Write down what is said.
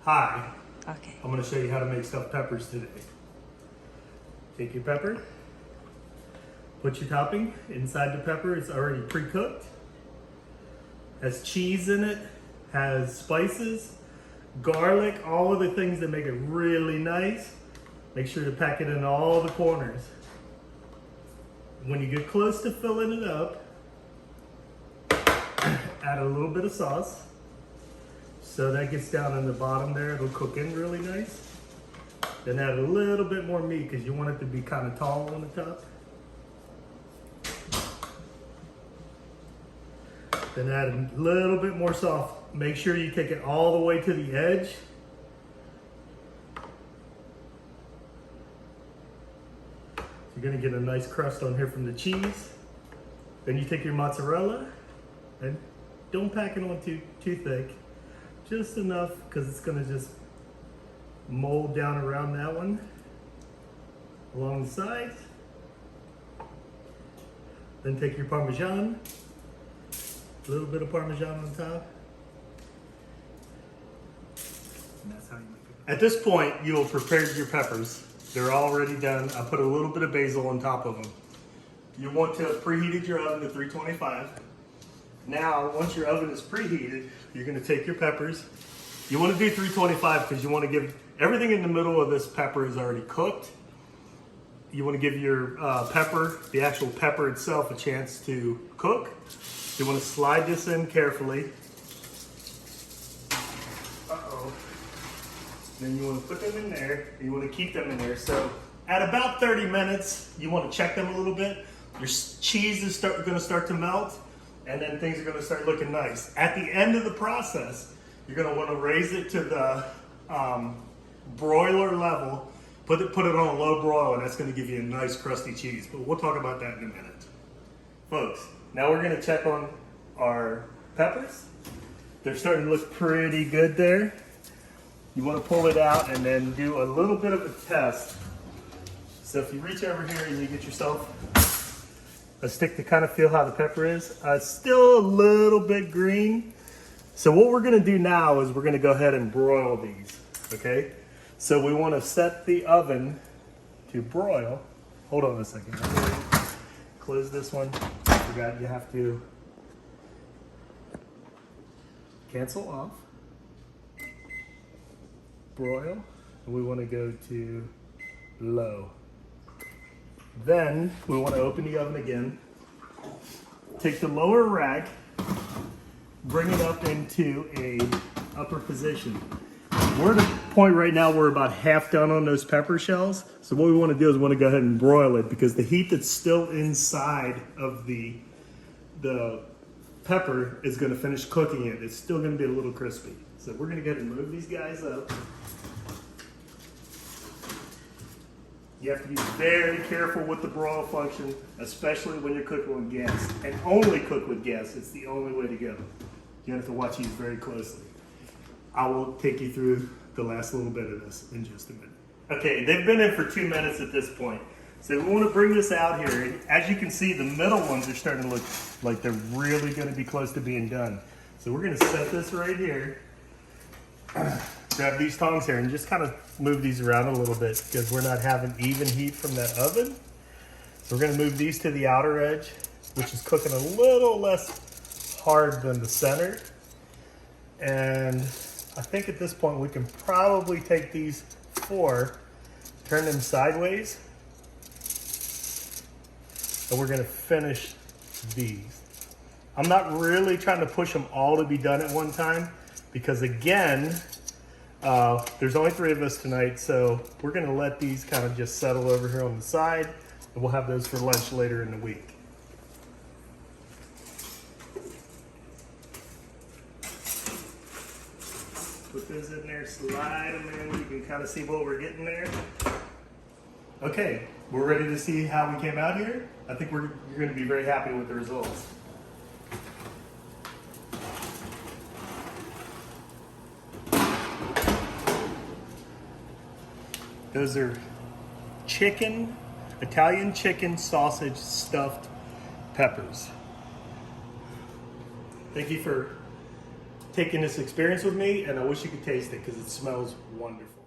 Hi, Okay. I'm going to show you how to make stuffed peppers today. Take your pepper, put your topping inside the pepper. It's already pre-cooked. Has cheese in it, has spices, garlic, all of the things that make it really nice. Make sure to pack it in all the corners. When you get close to filling it up, add a little bit of sauce. So that gets down in the bottom there, it'll cook in really nice. Then add a little bit more meat because you want it to be kind of tall on the top. Then add a little bit more sauce. Make sure you take it all the way to the edge. You're gonna get a nice crust on here from the cheese. Then you take your mozzarella and don't pack it on too thick. Just enough because it's gonna just mold down around that one along the sides. Then take your Parmesan, a little bit of Parmesan on top. And that's how you make it. At this point, you'll prepare your peppers. They're already done. I put a little bit of basil on top of them. You want to have preheated your oven to 325. Now, once your oven is preheated, you're gonna take your peppers. You wanna do 325 because you wanna give, everything in the middle of this pepper is already cooked. You wanna give your pepper, the actual pepper itself, a chance to cook. You wanna slide this in carefully. Uh-oh. Then you wanna put them in there, and you wanna keep them in there. So at about 30 minutes, you wanna check them a little bit. Your cheese is gonna start to melt, and then things are gonna start looking nice. At the end of the process, you're gonna wanna raise it to the broiler level, put it on a low broil, and that's gonna give you a nice crusty cheese. But we'll talk about that in a minute. Folks, now we're gonna check on our peppers. They're starting to look pretty good there. You wanna pull it out and then do a little bit of a test. So if you reach over here and you get yourself a stick to kind of feel how the pepper is. It's still a little bit green. So what we're gonna do now is we're gonna go ahead and broil these, okay? So we wanna set the oven to broil. Hold on a second. Close this one. I forgot you have to cancel off. Broil. And we wanna go to low. Then we want to open the oven again, take the lower rack, bring it up into a upper position. We're at a point right now we're about half done on those pepper shells. So what we want to do is we want to go ahead and broil it because the heat that's still inside of the pepper is going to finish cooking it. It's still going to be a little crispy. So we're going to go ahead and move these guys up. You have to be very careful with the broil function, especially when you're cooking with gas. And only cook with gas. It's the only way to go. You have to watch these very closely. I will take you through the last little bit of this in just a minute. Okay, they've been in for 2 minutes at this point. So we want to bring this out here. And as you can see, the middle ones are starting to look like they're really going to be close to being done. So we're going to set this right here. Grab these tongs here and just kind of move these around a little bit because we're not having even heat from that oven. So we're going to move these to the outer edge, which is cooking a little less hard than the center. And I think at this point we can probably take these 4, turn them sideways, and we're going to finish these. I'm not really trying to push them all to be done at one time because again, there's only 3 of us tonight, so we're gonna let these kind of just settle over here on the side, and we'll have those for lunch later in the week. Put those in there, slide them in, you can kind of see what we're getting there. Okay, we're ready to see how we came out here. I think you're gonna be very happy with the results. Those are Italian chicken sausage stuffed peppers. Thank you for taking this experience with me, and I wish you could taste it because it smells wonderful.